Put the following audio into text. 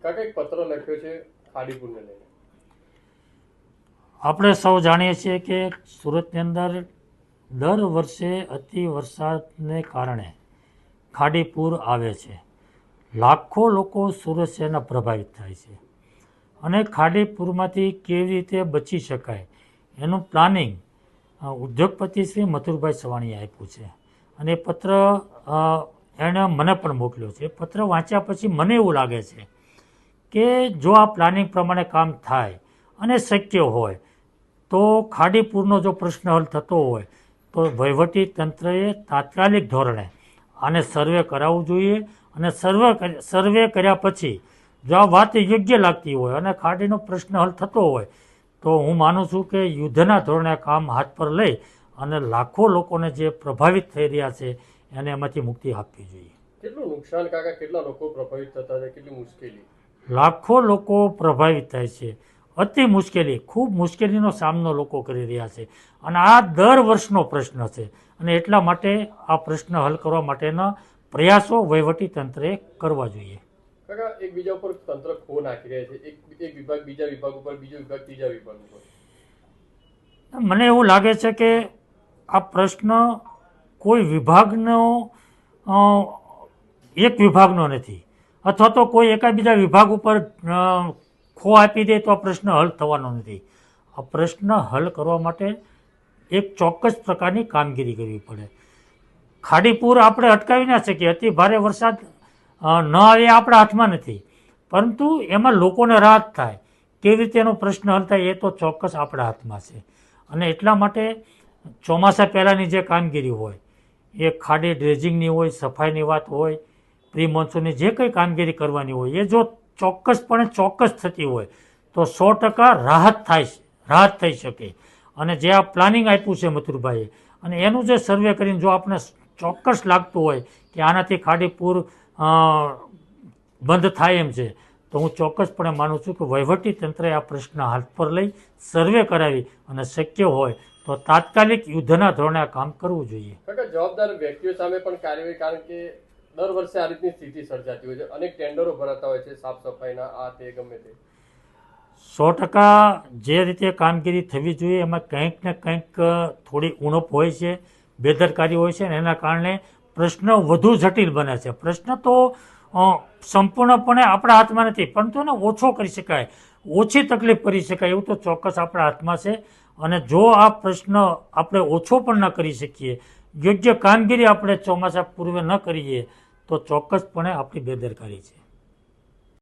કાકા એક પત્ર લખ્યો છે ખાડીપુરને લઈને. આપણે સૌ જાણીએ છીએ કે સુરતની અંદર દર વર્ષે અતિ વરસાદને કારણે ખાડીપુર આવે છે. લાખો લોકો સુરત શહેરના પ્રભાવિત થાય છે અને ખાડીપુરમાંથી કેવી રીતે બચી શકાય એનું પ્લાનિંગ ઉદ્યોગપતિ શ્રી મથુરભાઈ સવાણીએ આપ્યું છે. અને એ પત્ર એણે મને પણ મોકલ્યો છે. પત્ર વાંચ્યા પછી મને એવું લાગે છે કે જો આ પ્લાનિંગ પ્રમાણે કામ થાય અને શક્ય હોય તો ખાડીપુરનો જો પ્રશ્ન હલ થતો હોય તો વહીવટી તંત્રએ તાત્કાલિક ધોરણે આને સર્વે કરાવવું જોઈએ. અને સર્વે કર્યા પછી જો આ વાત યોગ્ય લાગતી હોય અને ખાડીનો પ્રશ્ન હલ થતો હોય તો હું માનું છું કે યુદ્ધના ધોરણે કામ હાથ પર લઈ અને લાખો લોકોને જે પ્રભાવિત થઈ રહ્યા છે એને એમાંથી મુક્તિ આપવી જોઈએ. કેટલું નુકસાન કાકા, કેટલા લોકો પ્રભાવિત થતા છે, કેટલી મુશ્કેલી? લાખો લોકો પ્રભાવિત થાય છે. અતિ મુશ્કેલી, ખૂબ મુશ્કેલીનો સામનો લોકો કરી રહ્યા છે અને આ દર વર્ષનો પ્રશ્ન છે. અને એટલા માટે આ પ્રશ્ન હલ કરવા માટેના પ્રયાસો વહીવટી તંત્રએ કરવા જોઈએ. કાકા એકબીજા ઉપર તંત્ર ખો નાખી રહ્યા છે, એક વિભાગ બીજા વિભાગ ઉપર, બીજો વિભાગ ત્રીજા વિભાગ ઉપર. મને એવું લાગે છે કે આ પ્રશ્ન કોઈ વિભાગનો એક વિભાગનો નથી, અથવા તો કોઈ એકાબીજા વિભાગ ઉપર ખો આપી દે તો આ પ્રશ્ન હલ થવાનો નથી. આ પ્રશ્ન હલ કરવા માટે એક ચોક્કસ પ્રકારની કામગીરી કરવી પડે. ખાડીપુર આપણે અટકાવી ના શકીએ, અતિ ભારે વરસાદ ન આવે એ આપણા હાથમાં નથી, પરંતુ એમાં લોકોને રાહત થાય, કેવી રીતે એનો પ્રશ્ન હલ થાય એ તો ચોક્કસ આપણા હાથમાં છે. અને એટલા માટે ચોમાસા પહેલાંની જે કામગીરી હોય એ ખાડી ડ્રેજિંગની હોય, સફાઈની વાત હોય, પ્રી મોન્સૂનની જે કંઈ કામગીરી કરવાની હોય એ જો ચોક્કસ થતી હોય તો 100% રાહત થઈ શકે. અને જે આ પ્લાનિંગ આપ્યું છે મથુરભાઈએ, અને એનું જે સર્વે કરીને જો આપણે ચોક્કસ લાગતું હોય કે આનાથી ખાડીપુર બંધ થાય એમ છે તો હું ચોક્કસપણે માનું છું કે વહીવટી તંત્રએ આ પ્રશ્ન હાથ પર લઈ સર્વે કરાવી અને શક્ય હોય તો તાત્કાલિક યુદ્ધના ધોરણે આ કામ કરવું જોઈએ. કાકા જવાબદાર વ્યક્તિઓ સામે પણ કાર્યવાહી, કારણ કે દર વર્ષે આ રીતની સ્થિતિ સર્જાતી હોય છે, અનેક ટેન્ડરો ભરાતા હોય છે સાફ સફાઈના, આ તે ગમે તે. 100% જે રીતે કામગીરી થવી જોઈએ એમાં કંઈક ને કંઈક થોડી ઉણપ હોય છે, બેદરકારી હોય છે, અને એના કારણે પ્રશ્ન વધુ જટિલ બને છે. પ્રશ્ન તો સંપૂર્ણપણે આપણા હાથમાં નથી, પરંતુ એને ઓછો કરી શકાય, ઓછી તકલીફ કરી શકાય એવું તો ચોક્કસ આપણા હાથમાં છે. અને જો આ પ્રશ્ન આપણે ઓછો પણ ન કરી શકીએ, યોગ્ય કામગીરી આપણે ચોમાસા પૂર્વે ન કરીએ તો ચોક્કસપણે આપણી બેદરકારી છે.